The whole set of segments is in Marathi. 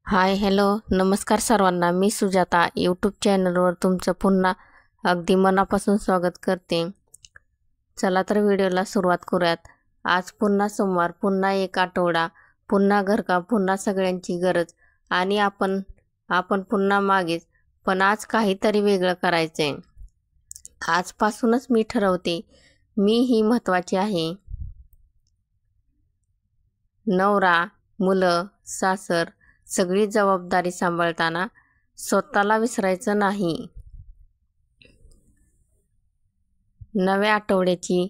हाय हॅलो नमस्कार सर्वांना। मी सुजाता यूट्यूब चॅनलवर तुमचं पुन्हा अगदी मनापासून स्वागत करते। चला तर व्हिडिओला सुरुवात करूयात। आज पुन्हा सोमवार, पुन्हा एक आठवडा, पुन्हा घरकाम, पुन्हा सगळ्यांची गरज आणि आपण पुन्हा मागेच। पण आज काहीतरी वेगळं करायचंय। आजपासूनच मी ठरवते, मी ही महत्त्वाची आहे। नवरा, मुलं, सासर सगळी जबाबदारी सांभाळताना स्वतःला विसरायचं नाही। नव्या आठवड्याची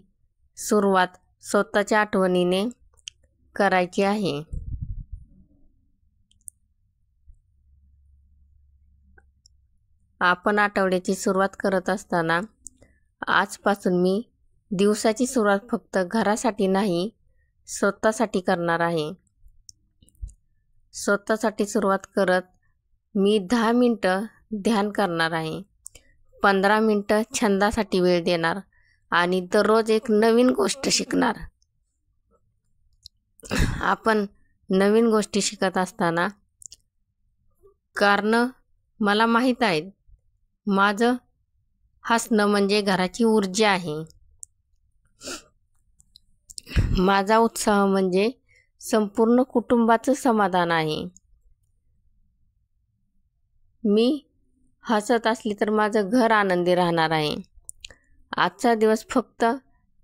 सुरुवात स्वतःच्या आठवणीने करायची आहे। आपण आठवड्याची सुरुवात करत असताना आजपासून मी दिवसाची सुरुवात फक्त घरासाठी नाही, स्वतःसाठी करणार आहे। स्वतःसाठी सुरुवात करत मी 10 मिनिटं ध्यान करणार आहे, 15 मिनिटं छंदासाठी वेळ देणार आणि दररोज एक नवीन गोष्ट शिकणार। आपण नवीन गोष्टी शिकत असताना कारण मला माहीत आहे, माझं हसणं म्हणजे घराची ऊर्जा आहे। माझा उत्साह म्हणजे संपूर्ण कुटुंबाचं समाधान आहे। मी हसत असली तर माझं घर आनंदी राहणार आहे। आजचा दिवस फक्त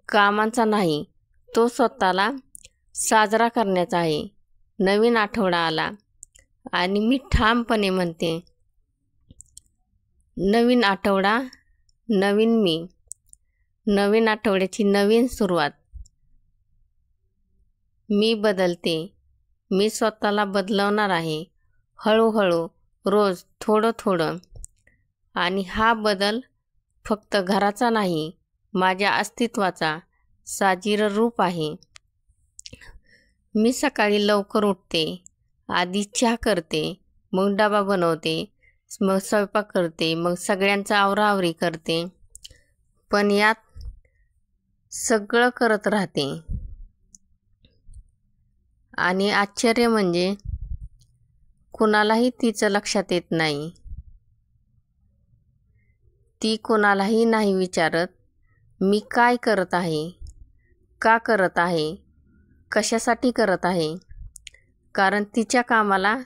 कामांचा नाही, तो स्वतःला साजरा करण्याचा आहे। नवीन आठवडा आला आणि मी ठामपणे म्हणते, नवीन आठवडा, नवीन मी, नवीन आठवड्याची नवीन सुरुवात। मी बदलते, मी स्वतःला बदलवणार आहे, हळूहळू, रोज थोडं थोडं। आणि हा बदल फक्त घराचा नाही, माझ्या अस्तित्वाचा साजीर रूप आहे। मी सकाळी लवकर उठते, आधी चहा करते, मग डबा बनवते, मग स्वयंपाक करते, मग सगळ्यांचा आवराआवरी करते। पण यात सगळं करत राहते आणि आश्चर्य म्हणजे कुणालाही तिचं लक्षात येत नाही। ती कोणालाही नाही विचारत, मी काय करत आहे, का करत आहे, कशासाठी करत आहे। कारण तिच्या कामाला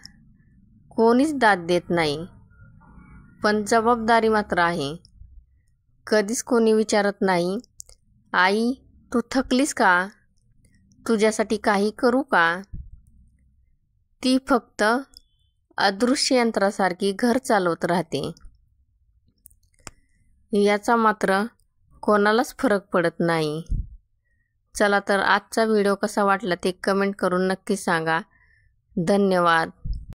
कोणीच दाद देत नाही, पण जबाबदारी मात्र आहे। कधीच कोणी विचारत नाही, आई तू थकलीस का, तुझ्यासाठी काही करू का। ती फक्त अदृश्य यंत्रासारखी घर चालवत राहते। याचा मात्र कोणालाच फरक पडत नाही। चला तर आजचा व्हिडिओ कसा वाटला ते कमेंट करून नक्की सांगा। धन्यवाद।